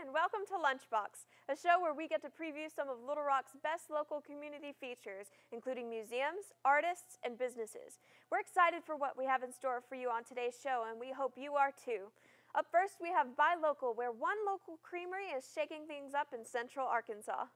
and welcome to Lunchbox, a show where we get to preview some of Little Rock's best local community features, including museums, artists, and businesses. We're excited for what we have in store for you on today's show, and we hope you are too. Up first, we have Buy Local, where one local creamery is shaking things up in Central Arkansas.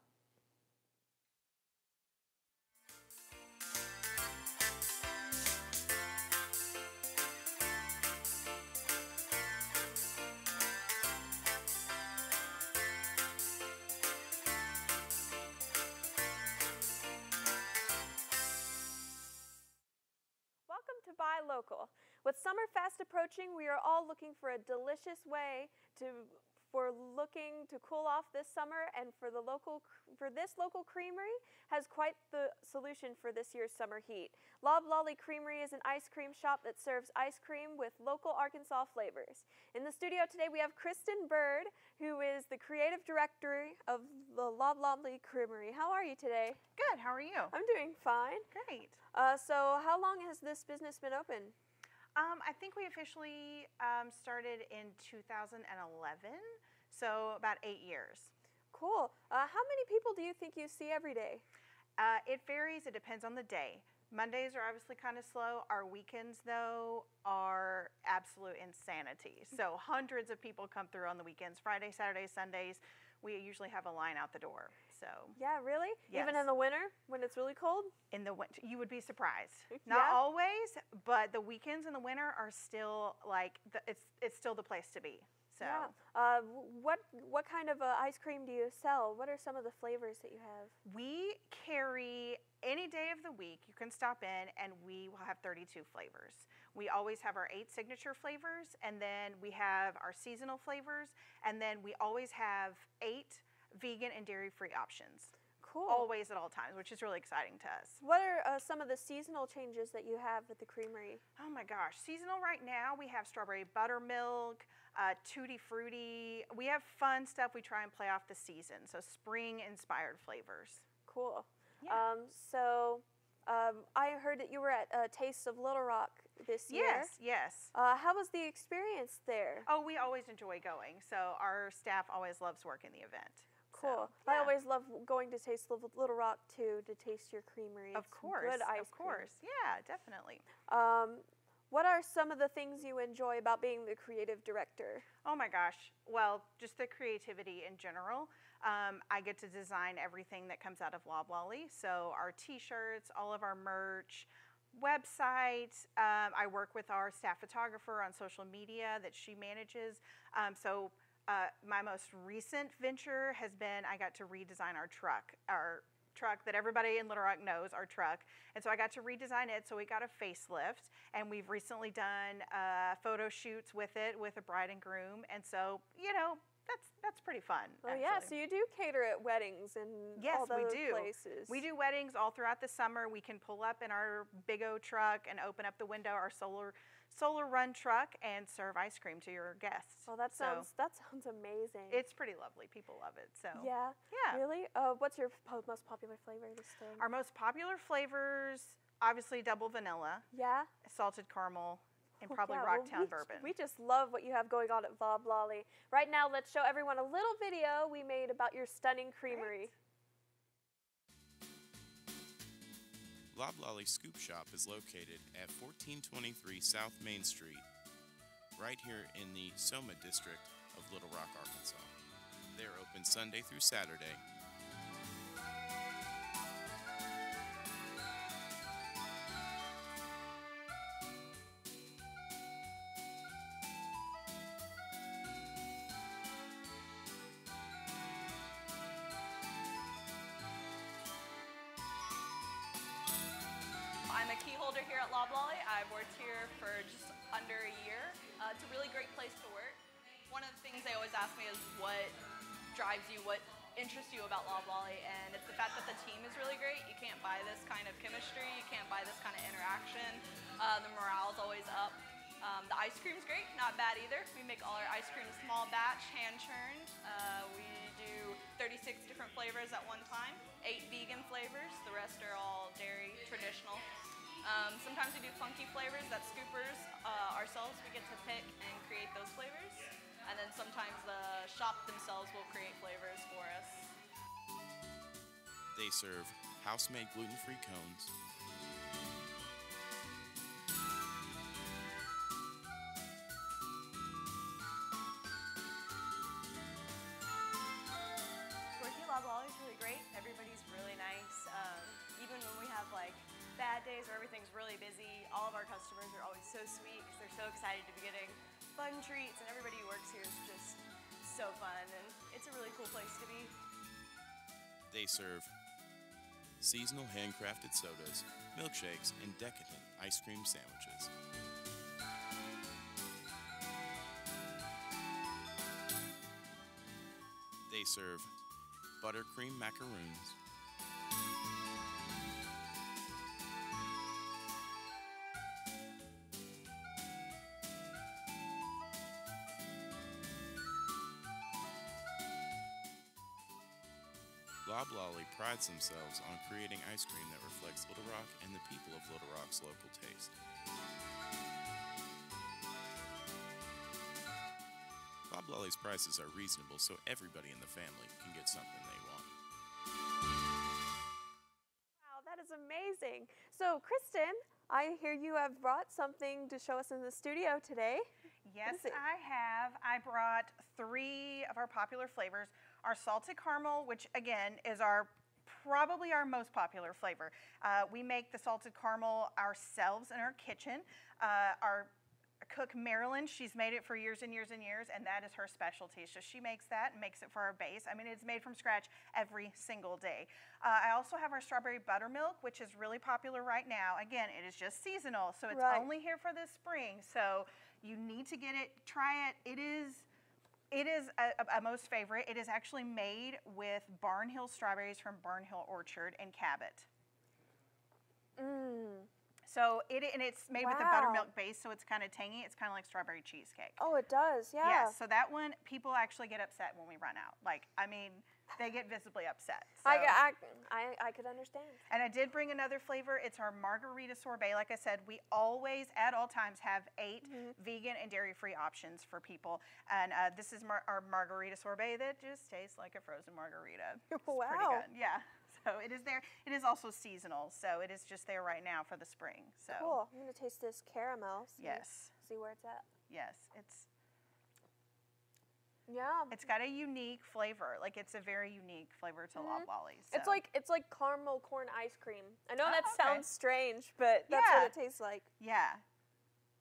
Welcome to Buy Local. With summer fast approaching, we are all looking for a delicious way to cool off this summer, and this local creamery has quite the solution for this year's summer heat. Loblolly Creamery is an ice cream shop that serves ice cream with local Arkansas flavors. In the studio today we have Kristen Bird, who is the creative director of the Loblolly Creamery. How are you today? Good, how are you? I'm doing fine. Great. So how long has this business been open? I think we officially started in 2011, so about 8 years. Cool. How many people do you think you see every day? It varies, it depends on the day. Mondays are obviously kind of slow. Our weekends, though, are absolute insanity. So hundreds of people come through on the weekends. Friday, Saturday, Sundays, we usually have a line out the door. So yeah, really? Yes. Even in the winter when it's really cold? In the winter, you would be surprised. Not always, but the weekends in the winter are still like it's still the place to be. So yeah. What kind of ice cream do you sell? What are some of the flavors that you have? We carry any day of the week. You can stop in and we will have 32 flavors. We always have our 8 signature flavors, and then we have our seasonal flavors, and then we always have 8 vegan and dairy-free options. Cool. Always at all times, which is really exciting to us. What are some of the seasonal changes that you have at the creamery? Oh my gosh, seasonal right now, we have strawberry buttermilk, tutti frutti. We have fun stuff we try and play off the season, so spring-inspired flavors. Cool. Yeah. I heard that you were at Taste of Little Rock this year. Yes, yes. How was the experience there? Oh, we always enjoy going, so our staff always loves working the event. Cool. So, yeah. I always love going to Taste of Little Rock too, to taste your creamery. Of course, good ice of course. cream. Yeah, definitely. What are some of the things you enjoy about being the creative director? Oh my gosh, well, just the creativity in general. I get to design everything that comes out of Loblolly, so our t-shirts, all of our merch, website. I work with our staff photographer on social media that she manages. My most recent venture has been I got to redesign our truck that everybody in Little Rock knows, our truck. And so I got to redesign it, so we got a facelift, and we've recently done photo shoots with it with a bride and groom. And so, you know, that's pretty fun. Oh yeah, so you do cater at weddings and all those places. We do weddings all throughout the summer. We can pull up in our big O truck and open up the window, our solar run truck, and serve ice cream to your guests. Oh, that sounds amazing. It's pretty lovely. People love it. So yeah, yeah. Really? What's your most popular flavor this day? Our most popular flavors, obviously double vanilla. Yeah. Salted caramel. And probably Rocktown bourbon. We just love what you have going on at Loblolly. Right now, let's show everyone a little video we made about your stunning creamery. Loblolly Scoop Shop is located at 1423 South Main Street, right here in the Soma district of Little Rock, Arkansas. They're open Sunday through Saturday. I'm a key holder here at Loblolly. I've worked here for just under a year. It's a really great place to work. One of the things they always ask me is what drives you, what interests you about Loblolly, and it's the fact that the team is really great. You can't buy this kind of chemistry, you can't buy this kind of interaction. The morale's always up. The ice cream's great, not bad either. We make all our ice cream small batch, hand churned. We do 36 different flavors at one time, 8 vegan flavors. The rest are all dairy, traditional. Sometimes we do funky flavors that scoopers ourselves, we get to pick and create those flavors. And then sometimes the shop themselves will create flavors for us. They serve house-made gluten-free cones, Working at Loblolly is really great. Everybody's really nice. Even when we have like bad days where everything's really busy, all of our customers are always so sweet because they're so excited to be getting fun treats, and everybody who works here is just so fun, and it's a really cool place to be. They serve seasonal handcrafted sodas, milkshakes, and decadent ice cream sandwiches. They serve buttercream macaroons, Loblolly prides themselves on creating ice cream that reflects Little Rock and the people of Little Rock's local taste. Loblolly's prices are reasonable, so everybody in the family can get something they want. Wow, that is amazing. So, Kristen, I hear you have brought something to show us in the studio today. Yes, is it? I have. I brought 3 of our popular flavors. Our salted caramel, which again is probably our most popular flavor. We make the salted caramel ourselves in our kitchen. Our cook Marilyn, she's made it for years and years and years, and that is her specialty. So she makes that and makes it for our base. I mean, it's made from scratch every single day. I also have our strawberry buttermilk, which is really popular right now. Again, it is just seasonal, so it's Right. only here for this spring. So you need to get it, try it. It is a most favorite. It is actually made with Barnhill strawberries from Barnhill Orchard in Cabot. So it's made with a Wow. buttermilk base, so it's kind of tangy. It's kind of like strawberry cheesecake. Oh, it does, yeah. Yes, so that one, people actually get upset when we run out. Like, I mean, they get visibly upset. So. I could understand. And I did bring another flavor. It's our margarita sorbet. Like I said, we always, at all times, have 8 vegan and dairy-free options for people. And this is our margarita sorbet that just tastes like a frozen margarita. It's pretty Wow. good. Yeah. So it is there. It is also seasonal, so it is just there right now for the spring. So Cool. I'm going to taste this caramel. Yes. See where it's at. yes, Yeah. it's got a unique flavor. Like, it's a very unique flavor to Loblolly. So. It's like caramel corn ice cream. I know Oh, that okay. sounds strange, but that's Yeah. what it tastes like. Yeah.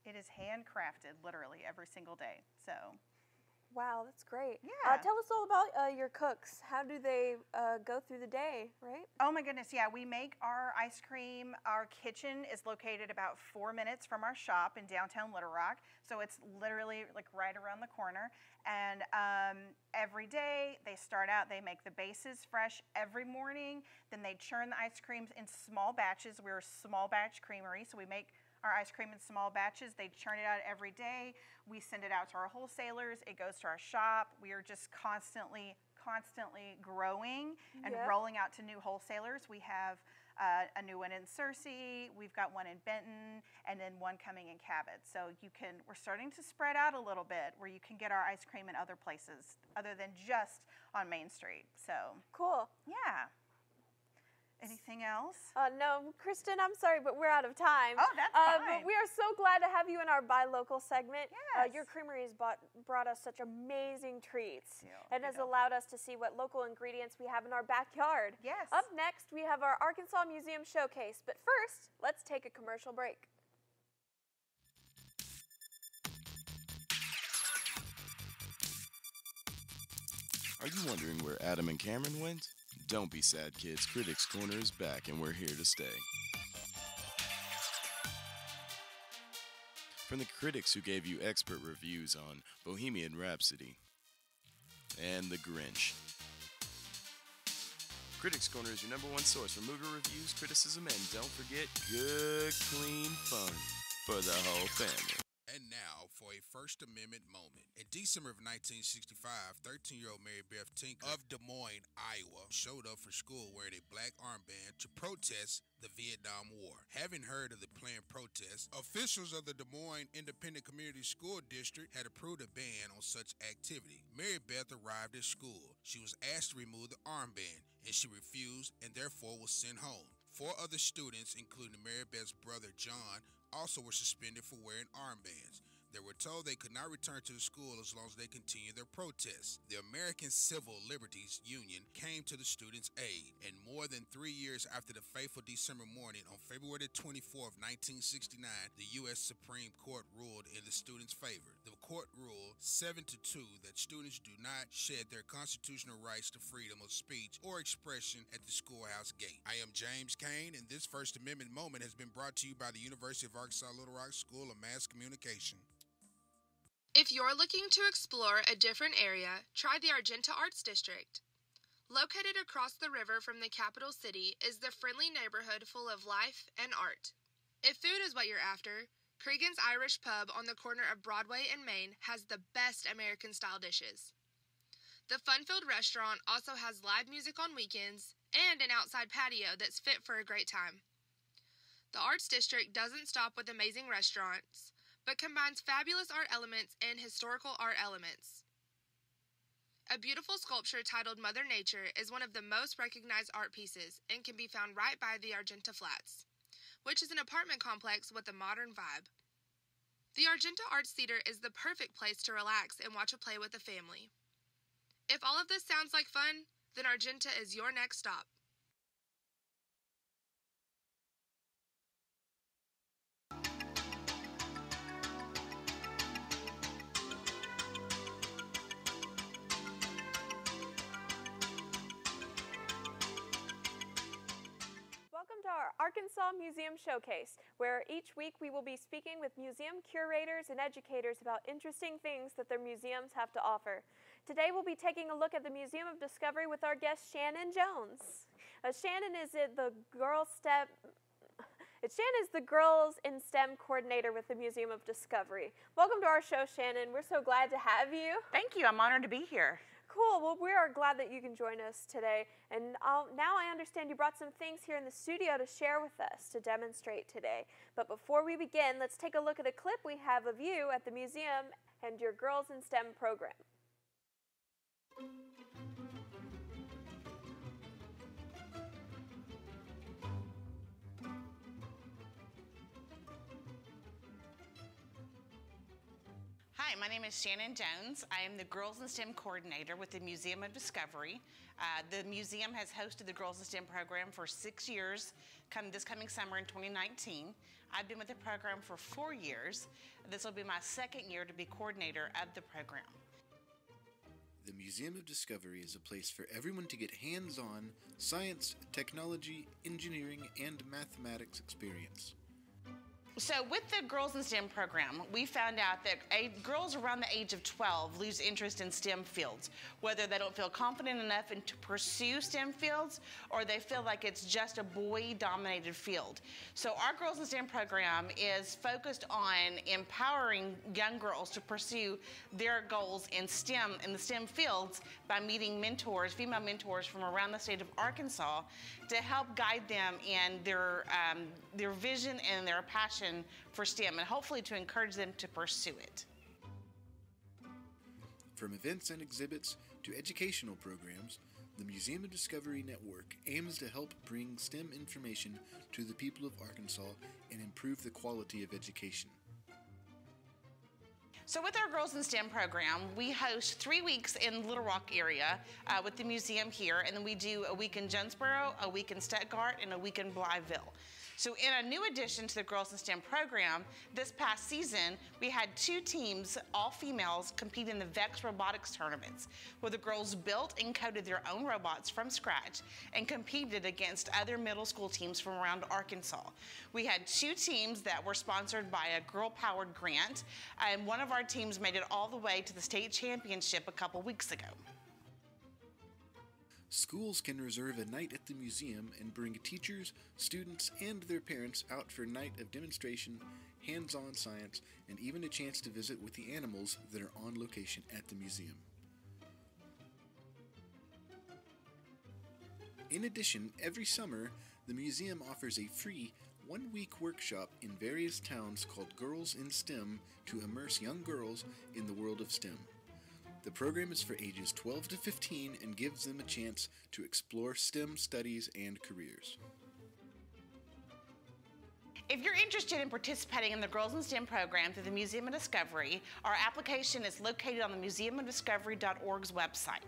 It is handcrafted literally every single day. So Wow, that's great. Yeah. Tell us all about your cooks. How do they go through the day, right? oh my goodness, yeah, we make our ice cream. Our kitchen is located about 4 minutes from our shop in downtown Little Rock. So it's literally like right around the corner. And every day they start out, they make the bases fresh every morning. Then they churn the ice creams in small batches. We're a small batch creamery, so we make our ice cream in small batches. They churn it out every day. We send it out to our wholesalers. It goes to our shop. We are just constantly growing and Yeah. rolling out to new wholesalers. We have a new one in Searcy. We've got one in Benton, and then one coming in Cabot. So we're starting to spread out a little bit where you can get our ice cream in other places other than just on Main Street. So Cool. yeah. Anything else? No, Kristen, I'm sorry, but we're out of time. Oh, that's But fine. we are so glad to have you in our Buy Local segment. Yes. Your creamery has brought us such amazing treats. Thank you. And has allowed us to see what local ingredients we have in our backyard. Yes. Up next, we have our Arkansas Museum Showcase. But first, let's take a commercial break. Are you wondering where Adam and Cameron went? Don't be sad, kids. Critics Corner is back, and we're here to stay. From the critics who gave you expert reviews on Bohemian Rhapsody and The Grinch. Critics Corner is your #1 source for movie reviews, criticism, and don't forget, good, clean fun for the whole family. And now for a First Amendment moment. In December of 1965, 13-year-old Mary Beth Tinker of Des Moines, Iowa, showed up for school wearing a black armband to protest the Vietnam War. Having heard of the planned protest, officials of the Des Moines Independent Community School District had approved a ban on such activity. Mary Beth arrived at school. She was asked to remove the armband, and she refused and therefore was sent home. 4 other students, including Mary Beth's brother John, also were suspended for wearing armbands. They were told they could not return to the school as long as they continued their protests. The American Civil Liberties Union came to the students' aid, and more than 3 years after the fateful December morning, on February 24, 1969, the U.S. Supreme Court ruled in the students' favor. The court ruled 7-2 that students do not shed their constitutional rights to freedom of speech or expression at the schoolhouse gate. I am James Kane, and this First Amendment moment has been brought to you by the University of Arkansas Little Rock School of Mass Communication. If you're looking to explore a different area, try the Argenta Arts District. Located across the river from the capital city is the friendly neighborhood full of life and art. If food is what you're after, Cregan's Irish Pub on the corner of Broadway and Main has the best American-style dishes. The fun-filled restaurant also has live music on weekends and an outside patio that's fit for a great time. The Arts District doesn't stop with amazing restaurants, but combines fabulous art elements and historical art elements. A beautiful sculpture titled Mother Nature is one of the most recognized art pieces and can be found right by the Argenta Flats, which is an apartment complex with a modern vibe. The Argenta Arts Theater is the perfect place to relax and watch a play with the family. If all of this sounds like fun, then Argenta is your next stop. Welcome to our Arkansas Museum Showcase, where each week we will be speaking with museum curators and educators about interesting things that their museums have to offer. Today we'll be taking a look at the Museum of Discovery with our guest Shannon Jones. Shannon is the Girls in STEM coordinator with the Museum of Discovery. Welcome to our show, Shannon. We're so glad to have you. Thank you. I'm honored to be here. Cool. Well, we are glad that you can join us today. And now I understand you brought some things here in the studio to share with us, to demonstrate today. But before we begin, let's take a look at a clip we have of you at the museum and your Girls in STEM program. Hi, my name is Shannon Jones. I am the Girls in STEM coordinator with the Museum of Discovery. The museum has hosted the Girls in STEM program for 6 years, this coming summer in 2019. I've been with the program for 4 years. This will be my second year to be coordinator of the program. The Museum of Discovery is a place for everyone to get hands-on science, technology, engineering, and mathematics experience. So with the Girls in STEM program, we found out that girls around the age of 12 lose interest in STEM fields, whether they don't feel confident enough to pursue STEM fields or they feel like it's just a boy-dominated field. So our Girls in STEM program is focused on empowering young girls to pursue their goals in STEM, in the STEM fields, by meeting mentors, female mentors from around the state of Arkansas to help guide them in their vision and their passion for STEM, and hopefully to encourage them to pursue it. From events and exhibits to educational programs, the Museum of Discovery Network aims to help bring STEM information to the people of Arkansas and improve the quality of education. So with our Girls in STEM program, we host 3 weeks in Little Rock area with the museum here, and then we do a week in Jonesboro, a week in Stuttgart, and a week in Blytheville. So in a new addition to the Girls in STEM program, this past season, we had 2 teams, all females, compete in the VEX robotics tournaments, where the girls built and coded their own robots from scratch and competed against other middle school teams from around Arkansas. We had 2 teams that were sponsored by a girl-powered grant, and one of our teams made it all the way to the state championship a couple weeks ago. Schools can reserve a night at the museum and bring teachers, students, and their parents out for a night of demonstration, hands-on science, and even a chance to visit with the animals that are on location at the museum. In addition, every summer, the museum offers a free one-week workshop in various towns called Girls in STEM to immerse young girls in the world of STEM. The program is for ages 12 to 15 and gives them a chance to explore STEM studies and careers. If you're interested in participating in the Girls in STEM program through the Museum of Discovery, our application is located on the museumofdiscovery.org's website.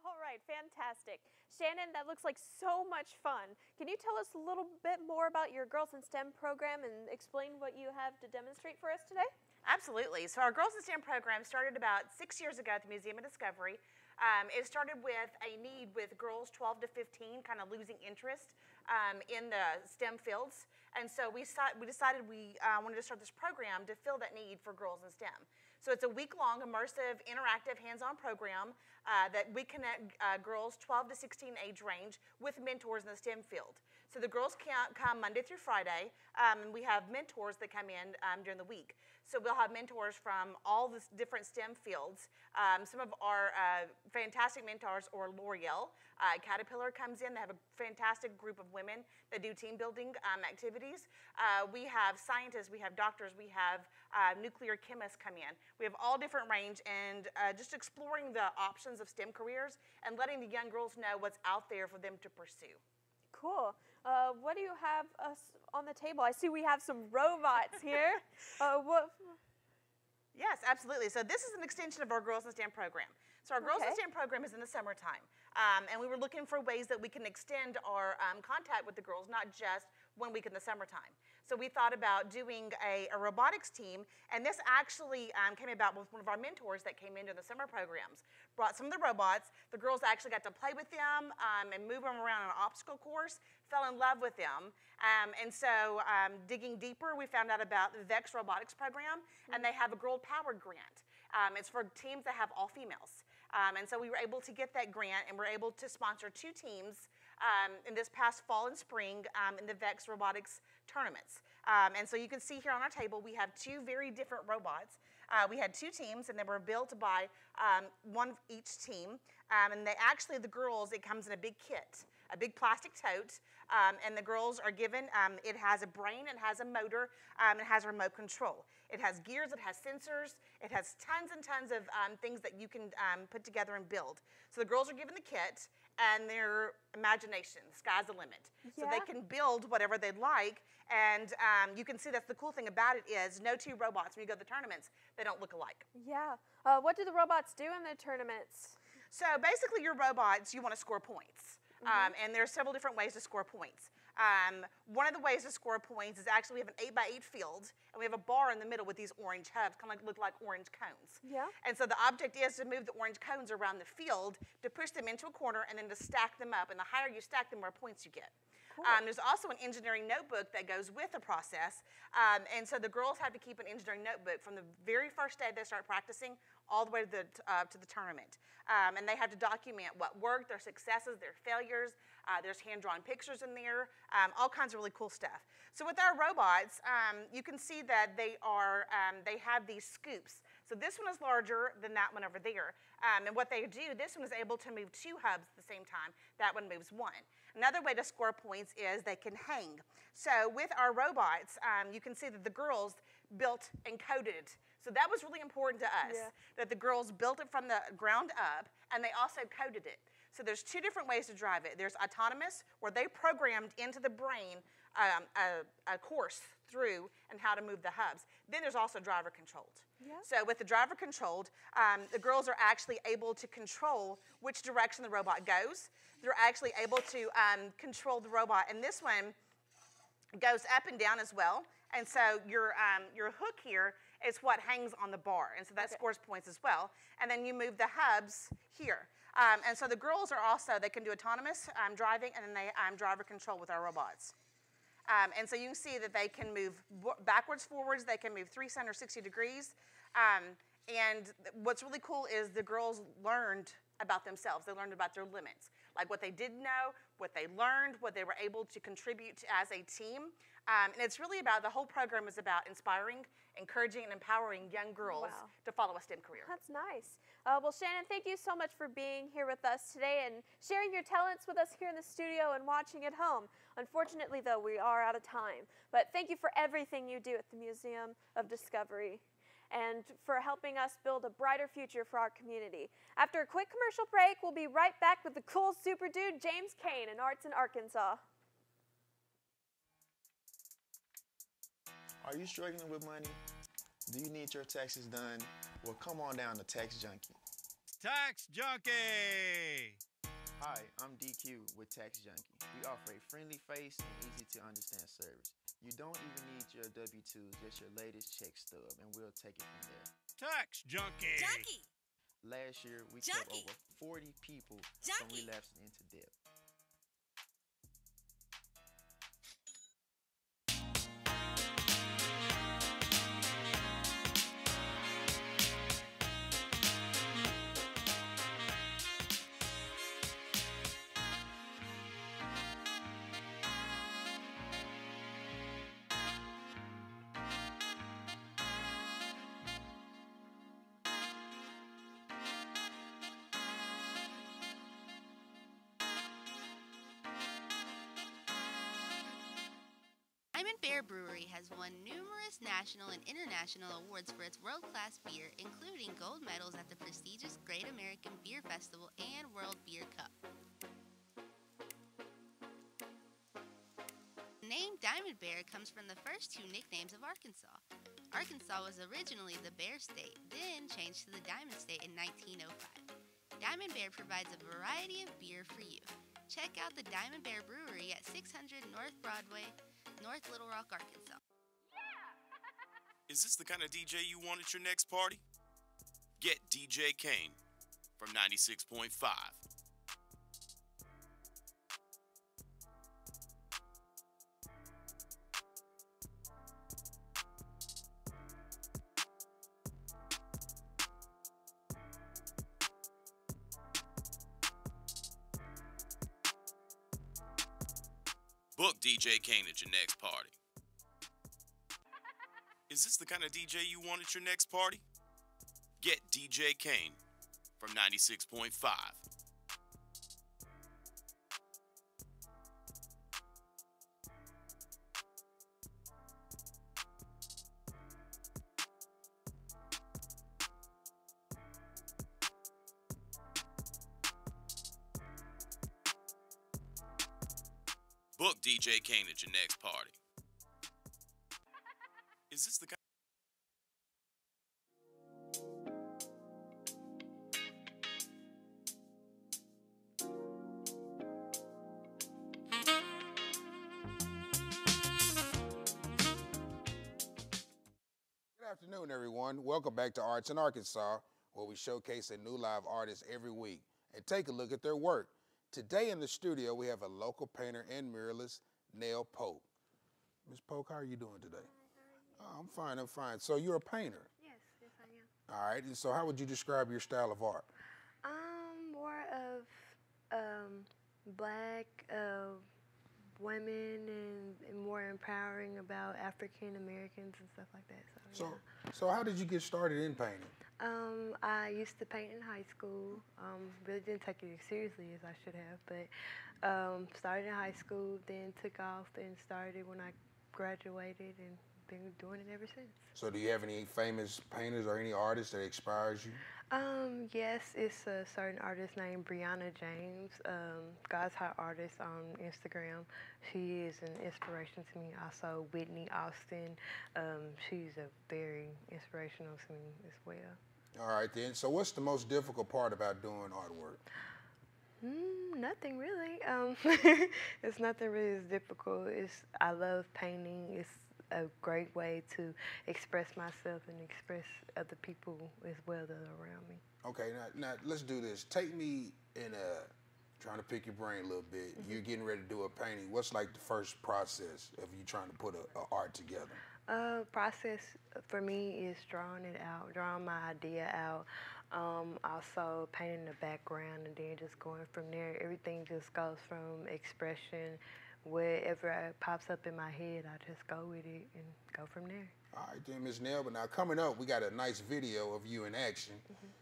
All right, fantastic. Shannon, that looks like so much fun. Can you tell us a little bit more about your Girls in STEM program and explain what you have to demonstrate for us today? Absolutely. So our Girls in STEM program started about 6 years ago at the Museum of Discovery. It started with a need with girls 12 to 15 kind of losing interest in the STEM fields. And so we decided we wanted to start this program to fill that need for girls in STEM. So it's a week-long, immersive, interactive, hands-on program that we connect girls 12 to 16 age range with mentors in the STEM field. So the girls can come Monday through Friday, and we have mentors that come in during the week. So we'll have mentors from all the different STEM fields. Some of our fantastic mentors are L'Oreal. Caterpillar comes in. They have a fantastic group of women that do team building activities. We have scientists, we have doctors, we have nuclear chemists come in. We have all different range and just exploring the options of STEM careers and letting the young girls know what's out there for them to pursue. Cool. What do you have on the table? I see we have some robots here. Yes, absolutely. So this is an extension of our Girls in STEM program. So our Girls in STEM program is in the summertime. And we were looking for ways that we can extend our contact with the girls, not just 1 week in the summertime. So we thought about doing a robotics team, and this actually came about with one of our mentors that came into the summer programs. Brought some of the robots. The girls actually got to play with them and move them around on an obstacle course, fell in love with them. And so digging deeper, we found out about the VEX robotics program, and they have a Girl Powered grant. It's for teams that have all females. And so we were able to get that grant, and we're able to sponsor 2 teams in this past fall and spring in the VEX robotics tournaments. And so you can see here on our table, we have 2 very different robots. We had 2 teams, and they were built by one each team. And the girls, it comes in a big kit, a big plastic tote, and the girls are given, it has a brain, it has a motor, it has a remote control. It has gears, it has sensors, it has tons and tons of things that you can put together and build. So the girls are given the kit, and their imagination, sky's the limit. So they can build whatever they'd like, and you can see that's the cool thing about it is no 2 robots, when you go to the tournaments, they don't look alike. Yeah. What do the robots do in the tournaments? So basically your robots, you want to score points. And there are several different ways to score points. One of the ways to score points is actually we have an 8x8 field, and we have a bar in the middle with these orange hubs, kind of look like orange cones. Yeah. And so the object is to move the orange cones around the field, to push them into a corner, and then to stack them up. And the higher you stack them, more points you get. Cool. There's also an engineering notebook that goes with the process. And so the girls have to keep an engineering notebook from the very first day they start practicing all the way to the tournament. And they have to document what worked, their successes, their failures. There's hand-drawn pictures in there, all kinds of really cool stuff. So with our robots, you can see that they have these scoops. So this one is larger than that one over there. And what they do, this one is able to move 2 hubs at the same time. That one moves 1. Another way to score points is they can hang. So with our robots, you can see that the girls built and coded it. So that was really important to us, that the girls built it from the ground up, and they also coded it. So there's 2 different ways to drive it. There's autonomous, where they programmed into the brain a course through and how to move the hubs. Then there's also driver controlled. Yeah. So with the driver controlled, the girls are actually able to control which direction the robot goes. They're actually able to control the robot, and this one goes up and down as well. And so your hook here is what hangs on the bar, and so that scores points as well. And then you move the hubs here. And so the girls are also, they can do autonomous driving, and then they driver control with our robots. And so you can see that they can move backwards, forwards, they can move 360 degrees. And what's really cool is the girls learned about themselves. They learned about their limits, like what they didn't know, what they learned, what they were able to contribute to as a team. And it's really about, the whole program is about inspiring, encouraging, and empowering young girls to follow a STEM career. That's nice. Well, Shannon, thank you so much for being here with us today and sharing your talents with us here in the studio and watching at home. Unfortunately, though, we are out of time. But thank you for everything you do at the Museum of Discovery and for helping us build a brighter future for our community. After a quick commercial break, we'll be right back with the cool super dude, James Kane, in Arts in Arkansas. Are you struggling with money? Do you need your taxes done? Well, come on down to Tax Junkie. Tax Junkie! Hi, I'm DQ with Tax Junkie. We offer a friendly face and easy to understand service. You don't even need your W-2s, just your latest check stub, and we'll take it from there. Tax Junkie! Junkie! Last year, we Junkie! kept over 40 people from Junkie! relapsing into debt. Diamond Bear Brewery has won numerous national and international awards for its world-class beer, including gold medals at the prestigious Great American Beer Festival and World Beer Cup. The name Diamond Bear comes from the first two nicknames of Arkansas. Arkansas was originally the Bear State, then changed to the Diamond State in 1905. Diamond Bear provides a variety of beer for you. Check out the Diamond Bear Brewery at 600 North Broadway, North Little Rock, Arkansas. Is this the kind of DJ you want at your next party? Get DJ Kane from 96.5. Book DJ Kane at your next party. Is this the kind of DJ you want at your next party? Get DJ Kane from 96.5. Book DJ Kane at your next party. Is this the kind? Good afternoon, everyone. Welcome back to Arts in Arkansas, where we showcase a new live artist every week and take a look at their work. Today in the studio, we have a local painter and muralist, Nell Pope. Ms. Pope, how are you doing today? Oh, I'm fine, I'm fine. So you're a painter? Yes, yes I am. All right, and so how would you describe your style of art? More of black women and more empowering about African Americans and stuff like that. So how did you get started in painting? I used to paint in high school. Really didn't take it as seriously as I should have, but started in high school, then took off and started when I graduated and been doing it ever since. So do you have any famous painters or any artists that inspires you? Yes, it's a certain artist named Brianna James, God's Hot Artist on Instagram. She is an inspiration to me. Also, Whitney Austin, she's a very inspirational to me as well. All right then, so what's the most difficult part about doing artwork? Nothing really. It's nothing really as difficult. I love painting. It's a great way to express myself and express other people as well that are around me. Okay, now let's do this. Take me in trying to pick your brain a little bit. You're getting ready to do a painting. What's like the first process of you trying to put a art together? Process for me is drawing it out, drawing my idea out. Also painting the background, and then just going from there. Everything just goes from expression. Whatever pops up in my head, I just go with it and go from there. All right, then, Ms. Nell. But now coming up, we got a nice video of you in action.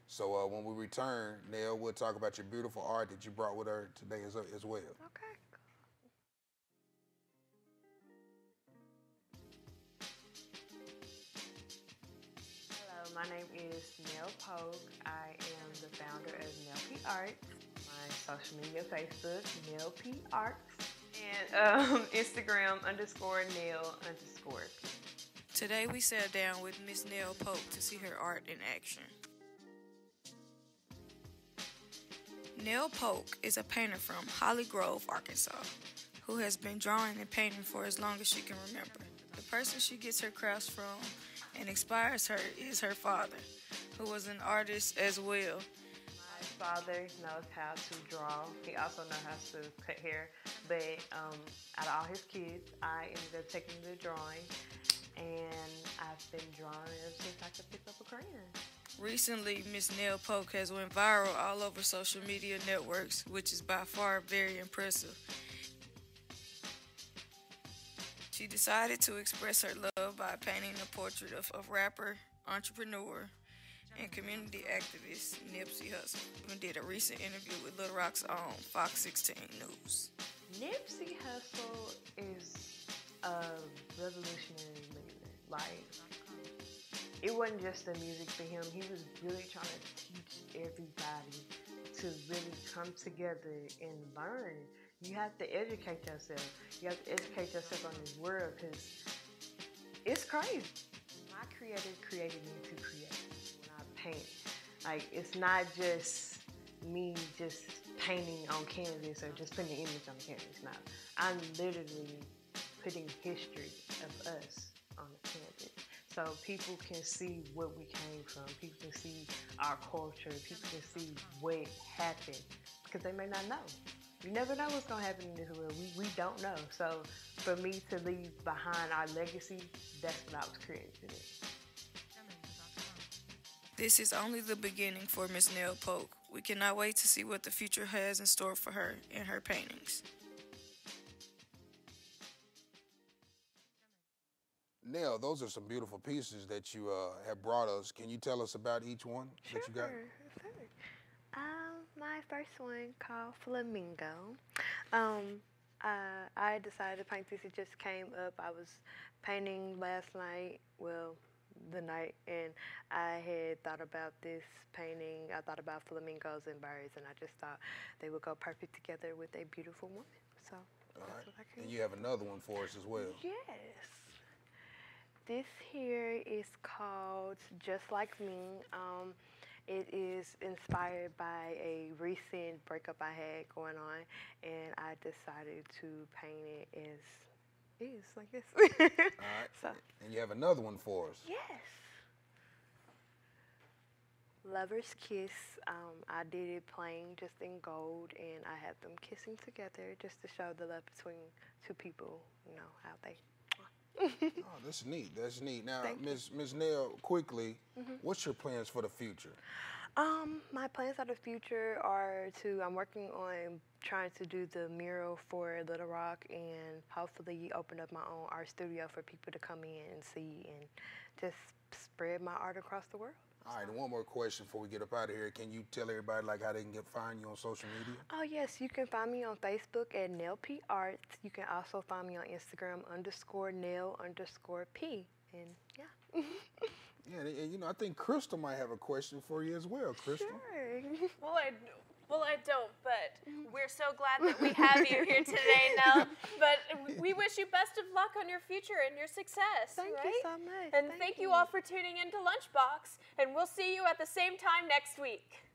So when we return, Nell, we'll talk about your beautiful art that you brought with her today as well. Okay. Hello, my name is Nell Polk. I am the founder of Nell P Arts. My social media, Facebook, Nell P Arts. And Instagram _Nell_P. Today we sat down with Miss Nell Polk to see her art in action. Nell Polk is a painter from Holly Grove, Arkansas, who has been drawing and painting for as long as she can remember. The person she gets her crafts from and inspires her is her father, who was an artist as well. My father knows how to draw. He also knows how to cut hair. But out of all his kids, I ended up taking the drawing, and I've been drawing ever since I could pick up a crayon. Recently, Miss Nell Polk has went viral all over social media networks, which is by far very impressive. She decided to express her love by painting a portrait of rapper, entrepreneur, and community activist Nipsey Hussle. We did a recent interview with Little Rock's own Fox 16 News. Nipsey Hussle is a revolutionary movement. Like, it wasn't just the music for him. He was really trying to teach everybody to really come together and learn. You have to educate yourself. You have to educate yourself on this world, because it's crazy. My creator created me to create. When I paint, like, it's not just me just painting on canvas or just putting the image on the canvas. No, I'm literally putting history of us on the canvas, so people can see where we came from. People can see our culture. People can see what happened, because they may not know. You never know what's gonna happen in this world. We don't know. So for me to leave behind our legacy, that's what I was created to do. This is only the beginning for Miss Nell Polk. We cannot wait to see what the future has in store for her and her paintings. Nell, those are some beautiful pieces that you have brought us. Can you tell us about each one that you got? Sure. My first one called Flamingo. I decided to paint this. It just came up. I was painting last night, the night, and I had thought about this painting. I thought about flamingos and birds, and I just thought they would go perfect together with a beautiful woman. So that's what I created. And you have another one for us as well. Yes. This here is called Just Like Me. It is inspired by a recent breakup I had going on, and I decided to paint it as is, like this. All right. So. And you have another one for us. Yes. Lover's Kiss. I did it plain, just in gold, and I had them kissing together just to show the love between two people, how they... Oh, that's neat. That's neat. Now, Ms. Nell, quickly, what's your plans for the future? My plans for the future are I'm working on trying to do the mural for Little Rock, and hopefully open up my own art studio for people to come in and see and just spread my art across the world. All right, and one more question before we get up out of here. Can you tell everybody how they can find you on social media? Oh, yes. You can find me on Facebook at Nell P Arts. You can also find me on Instagram _Nell_P. And, yeah. Yeah, and I think Crystal might have a question for you as well, Crystal. Sure. Well, I don't, but we're so glad that we have you here today, Nell. But we wish you best of luck on your future and your success. Thank you so much. And thank you all for tuning into Lunchbox, and we'll see you at the same time next week.